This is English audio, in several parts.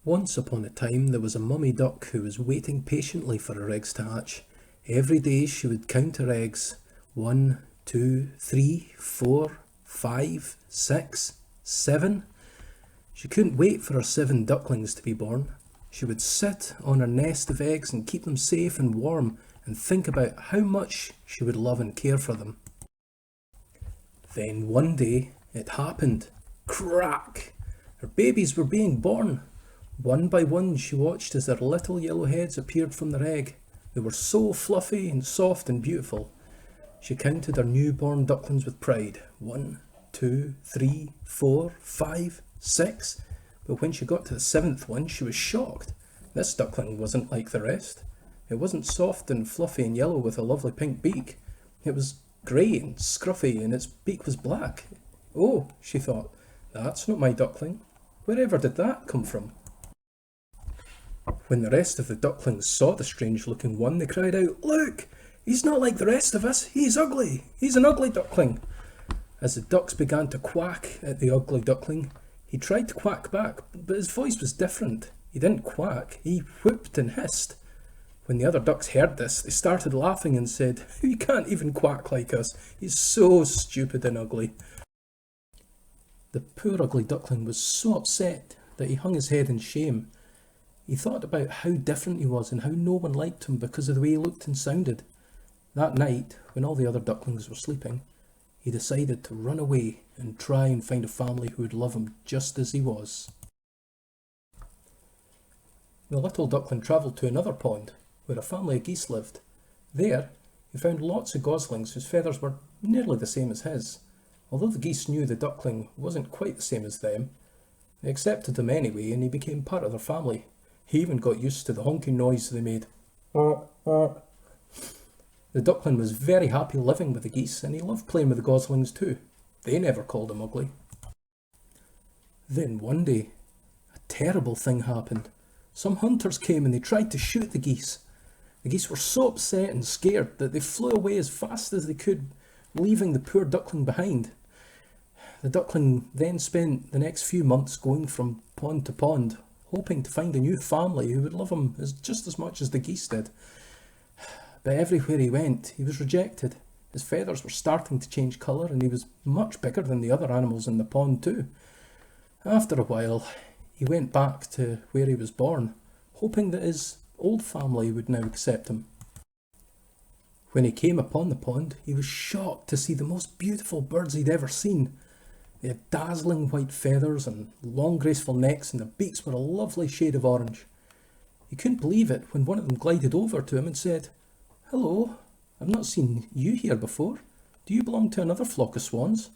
Once upon a time there was a mummy duck who was waiting patiently for her eggs to hatch. Every day she would count her eggs. 1, 2, 3, 4, 5, 6, 7. She couldn't wait for her 7 ducklings to be born. She would sit on her nest of eggs and keep them safe and warm and think about how much she would love and care for them. Then one day it happened. Crack! Her babies were being born. One by one she watched as their little yellow heads appeared from their egg. They were so fluffy and soft and beautiful. She counted her newborn ducklings with pride. 1, 2, 3, 4, 5, 6. But when she got to the 7th one, she was shocked. This duckling wasn't like the rest. It wasn't soft and fluffy and yellow with a lovely pink beak. It was grey and scruffy and its beak was black. Oh, she thought, that's not my duckling. Wherever did that come from? When the rest of the ducklings saw the strange-looking one, they cried out, "Look! He's not like the rest of us. He's ugly. He's an ugly duckling." As the ducks began to quack at the ugly duckling, he tried to quack back, but his voice was different. He didn't quack. He whooped and hissed. When the other ducks heard this, they started laughing and said, "He can't even quack like us. He's so stupid and ugly." The poor ugly duckling was so upset that he hung his head in shame. He thought about how different he was and how no one liked him because of the way he looked and sounded. That night, when all the other ducklings were sleeping, he decided to run away and try and find a family who would love him just as he was. The little duckling travelled to another pond, where a family of geese lived. There, he found lots of goslings whose feathers were nearly the same as his. Although the geese knew the duckling wasn't quite the same as them, they accepted him anyway and he became part of their family. He even got used to the honking noise they made. The duckling was very happy living with the geese and he loved playing with the goslings too. They never called him ugly. Then one day, a terrible thing happened. Some hunters came and they tried to shoot the geese. The geese were so upset and scared that they flew away as fast as they could, leaving the poor duckling behind. The duckling then spent the next few months going from pond to pond, hoping to find a new family who would love him just as much as the geese did. But everywhere he went, he was rejected. His feathers were starting to change colour and he was much bigger than the other animals in the pond too. After a while, he went back to where he was born, hoping that his old family would now accept him. When he came upon the pond, he was shocked to see the most beautiful birds he'd ever seen. They had dazzling white feathers and long graceful necks and their beaks were a lovely shade of orange. He couldn't believe it when one of them glided over to him and said, "Hello, I've not seen you here before. Do you belong to another flock of swans?"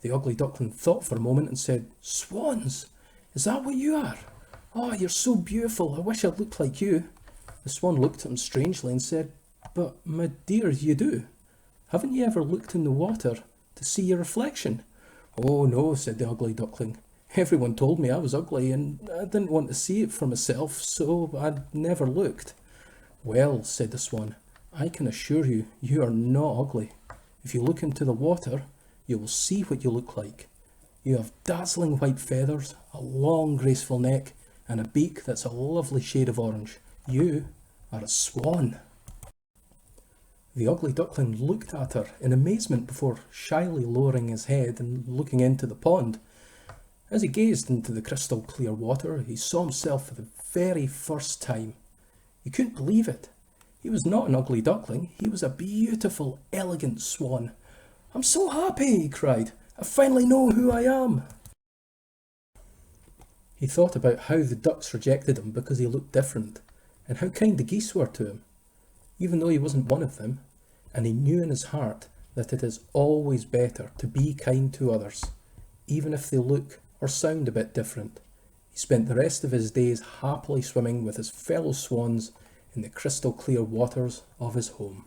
The ugly duckling thought for a moment and said, "Swans? Is that what you are? Oh, you're so beautiful. I wish I looked like you." The swan looked at him strangely and said, "But my dear, you do. Haven't you ever looked in the water to see your reflection?" "Oh no," said the ugly duckling. "Everyone told me I was ugly and I didn't want to see it for myself, so I never looked." "Well," said the swan, "I can assure you, you are not ugly. If you look into the water, you will see what you look like. You have dazzling white feathers, a long graceful neck, and a beak that's a lovely shade of orange. You are a swan." The ugly duckling looked at her in amazement before shyly lowering his head and looking into the pond. As he gazed into the crystal clear water, he saw himself for the very first time. He couldn't believe it. He was not an ugly duckling, he was a beautiful, elegant swan. "I'm so happy," he cried. "I finally know who I am." He thought about how the ducks rejected him because he looked different, and how kind the geese were to him, even though he wasn't one of them, and he knew in his heart that it is always better to be kind to others, even if they look or sound a bit different. He spent the rest of his days happily swimming with his fellow swans in the crystal clear waters of his home.